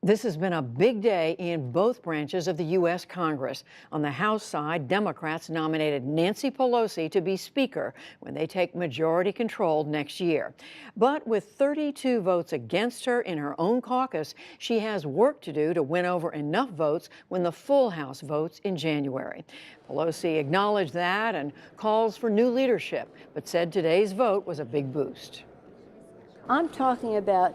This has been a big day in both branches of the U.S. Congress. On the House side, Democrats nominated Nancy Pelosi to be Speaker when they take majority control next year. But with 32 votes against her in her own caucus, she has work to do to win over enough votes when the full House votes in January. Pelosi acknowledged that and calls for new leadership, but said today's vote was a big boost. I'm talking about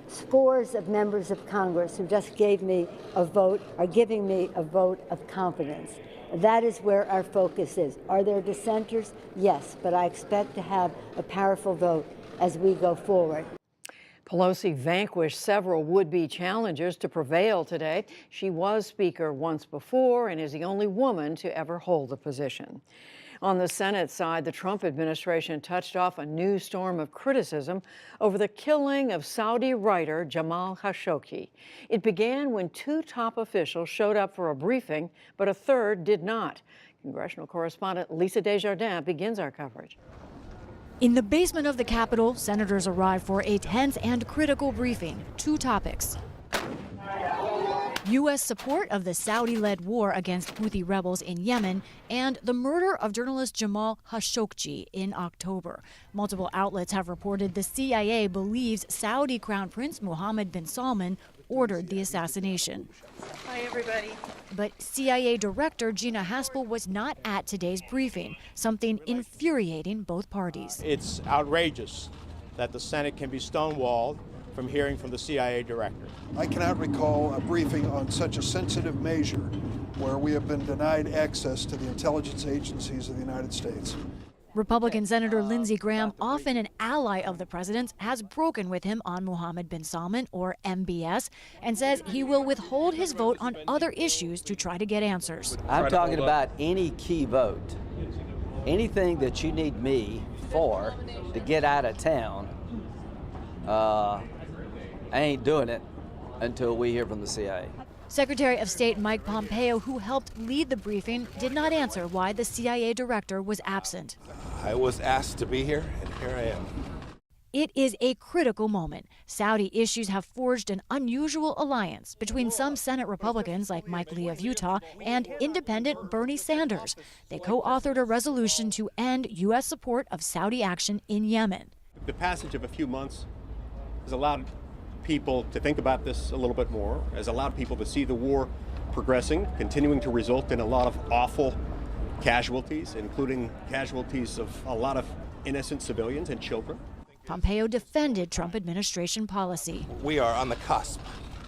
scores of members of Congress who just gave me a vote, are giving me a vote of confidence. That is where our focus is. Are there dissenters? Yes, but I expect to have a powerful vote as we go forward. Pelosi vanquished several would-be challengers to prevail today. She was Speaker once before and is the only woman to ever hold the position. On the Senate side, the Trump administration touched off a new storm of criticism over the killing of Saudi writer Jamal Khashoggi. It began when two top officials showed up for a briefing, but a third did not. Congressional correspondent Lisa Desjardins begins our coverage. In the basement of the Capitol, senators arrived for a tense and critical briefing. Two topics: U.S. support of the Saudi-led war against Houthi rebels in Yemen, and the murder of journalist Jamal Khashoggi in October. Multiple outlets have reported the CIA believes Saudi Crown Prince Mohammed bin Salman ordered the assassination. Hi, everybody. But CIA Director Gina Haspel was not at today's briefing, something infuriating both parties. It's outrageous that the Senate can be stonewalled from hearing from the CIA director. I cannot recall a briefing on such a sensitive measure where we have been denied access to the intelligence agencies of the United States. Republican Senator Lindsey Graham, often an ally of the president's, has broken with him on Mohammed bin Salman, or MBS, and says he will withhold his vote on other issues to try to get answers. I'm talking about any key vote. Anything that you need me for to get out of town, I ain't doing it until we hear from the CIA. Secretary of State Mike Pompeo, who helped lead the briefing, did not answer why the CIA director was absent. I was asked to be here, and here I am. It is a critical moment. Saudi issues have forged an unusual alliance between some Senate Republicans like Mike Lee of Utah and independent Bernie Sanders. They co-authored a resolution to end U.S. support of Saudi action in Yemen. The passage of a few months has allowed people to think about this a little bit more, has allowed people to see the war progressing, continuing to result in a lot of awful casualties, including casualties of a lot of innocent civilians and children. Pompeo defended Trump administration policy. We are on the cusp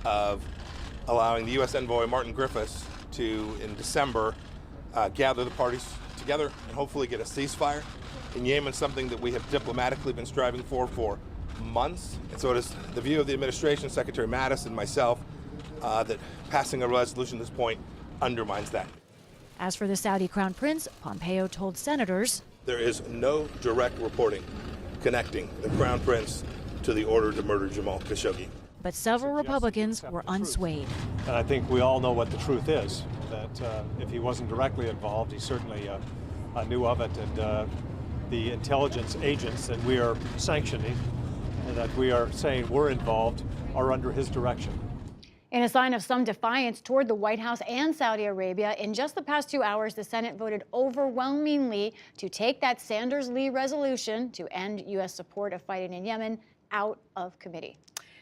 of allowing the U.S. envoy Martin Griffiths to, in December, gather the parties together and hopefully get a ceasefire in Yemen, something that we have diplomatically been striving for months. And so it is the view of the administration, Secretary Mattis and myself, that passing a resolution at this point undermines that. As for the Saudi Crown Prince, Pompeo told senators, there is no direct reporting connecting the Crown Prince to the order to murder Jamal Khashoggi. But several Republicans were unswayed. And I think we all know what the truth is, that if he wasn't directly involved, he certainly knew of it, and the intelligence agents that we are sanctioning and that we are saying were involved are under his direction. In a sign of some defiance toward the White House and Saudi Arabia, in just the past 2 hours, the Senate voted overwhelmingly to take that Sanders-Lee resolution to end U.S. support of fighting in Yemen out of committee.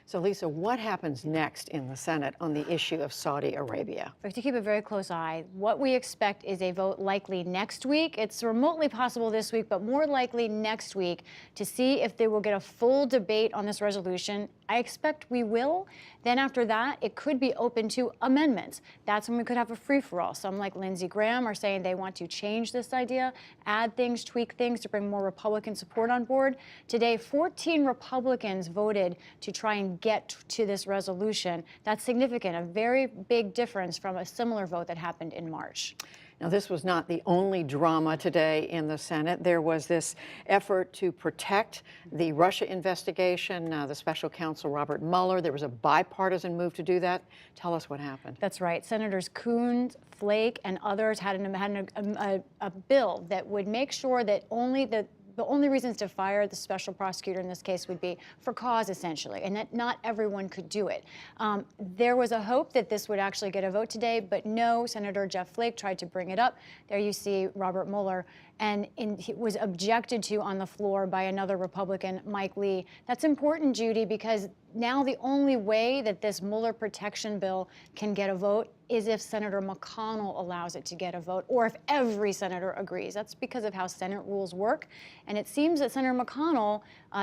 So, Lisa, what happens next in the Senate on the issue of Saudi Arabia? We have to keep a very close eye. What we expect is a vote likely next week. It's remotely possible this week, but more likely next week, to see if they will get a full debate on this resolution. I expect we will. Then after that, it could be open to amendments. That's when we could have a free-for-all. Some, like Lindsey Graham, are saying they want to change this idea, add things, tweak things to bring more Republican support on board. Today, 14 Republicans voted to try and get to this resolution. That's significant, a very big difference from a similar vote that happened in March. Now, this was not the only drama today in the Senate. There was this effort to protect the Russia investigation, the special counsel Robert Mueller. There was a bipartisan move to do that. Tell us what happened. That's right. Senators Coons, Flake, and others had a bill that would make sure that only the only reasons to fire the special prosecutor in this case would be for cause, essentially, and that not everyone could do it. There was a hope that this would actually get a vote today, but no, Senator Jeff Flake tried to bring it up. There you see Robert Mueller, and it was objected to on the floor by another Republican, Mike Lee. That's important, Judy, because now the only way that this Mueller protection bill can get a vote is if Senator McConnell allows it to get a vote, or if every senator agrees. That's because of how Senate rules work. And it seems that Senator McConnell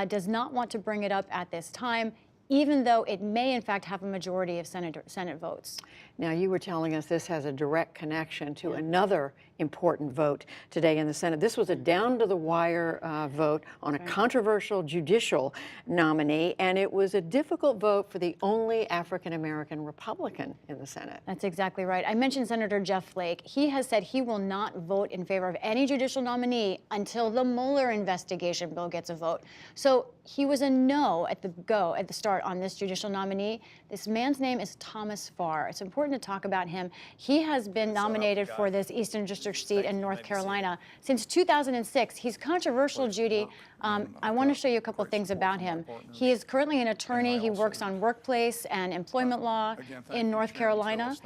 does not want to bring it up at this time, even though it may, in fact, have a majority of Senate votes. Now, you were telling us this has a direct connection to another important vote today in the Senate. This was a down-to-the-wire vote on a controversial judicial nominee, and it was a difficult vote for the only African-American Republican in the Senate. That's exactly right. I mentioned Senator Jeff Flake. He has said he will not vote in favor of any judicial nominee until the Mueller investigation bill gets a vote. So he was a no at the start on this judicial nominee. This man's name is Thomas Farr. It's important to talk about him. He has been nominated for this Eastern District seat in North Carolina since 2006. He's controversial, Judy. I want to show you a couple things about him. He is currently an attorney. He works on workplace and employment law in North Carolina.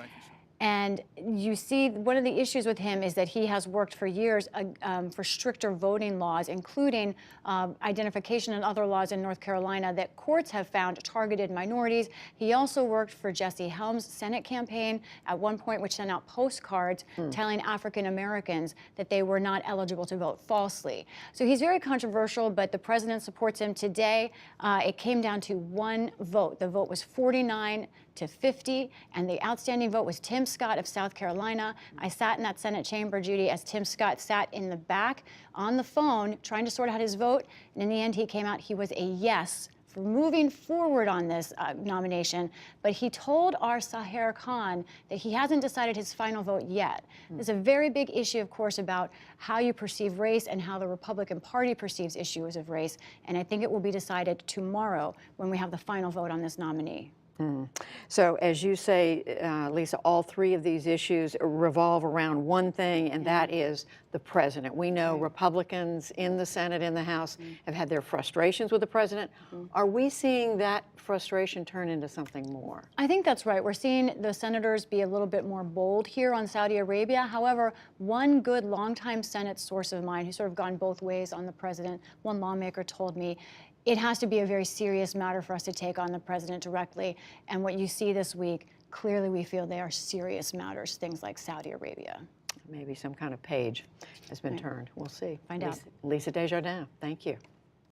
And you see, one of the issues with him is that he has worked for years for stricter voting laws, including identification and other laws in North Carolina that courts have found targeted minorities. He also worked for Jesse Helms' Senate campaign at one point, which sent out postcards telling African Americans that they were not eligible to vote falsely. So he's very controversial, but the president supports him today. It came down to one vote. The vote was 49 to 50, and the outstanding vote was Tim Scott of South Carolina. I sat in that Senate chamber, Judy, as Tim Scott sat in the back on the phone trying to sort out his vote, and in the end he came out, he was a yes for moving forward on this nomination, but he told our Sahir Khan that he hasn't decided his final vote yet. There's a very big issue, of course, about how you perceive race and how the Republican Party perceives issues of race, and I think it will be decided tomorrow when we have the final vote on this nominee. So as you say, Lisa, all three of these issues revolve around one thing, and that is the president. We know Republicans in the Senate, in the House, have had their frustrations with the president. Are we seeing that frustration turn into something more? I think that's right. We're seeing the senators be a little bit more bold here on Saudi Arabia. However, one good longtime Senate source of mine who's sort of gone both ways on the president, one lawmaker told me, it has to be a very serious matter for us to take on the president directly. And what you see this week, clearly we feel they are serious matters, things like Saudi Arabia. Maybe some kind of page has been turned. We'll see. Find out. Lisa Desjardins, thank you.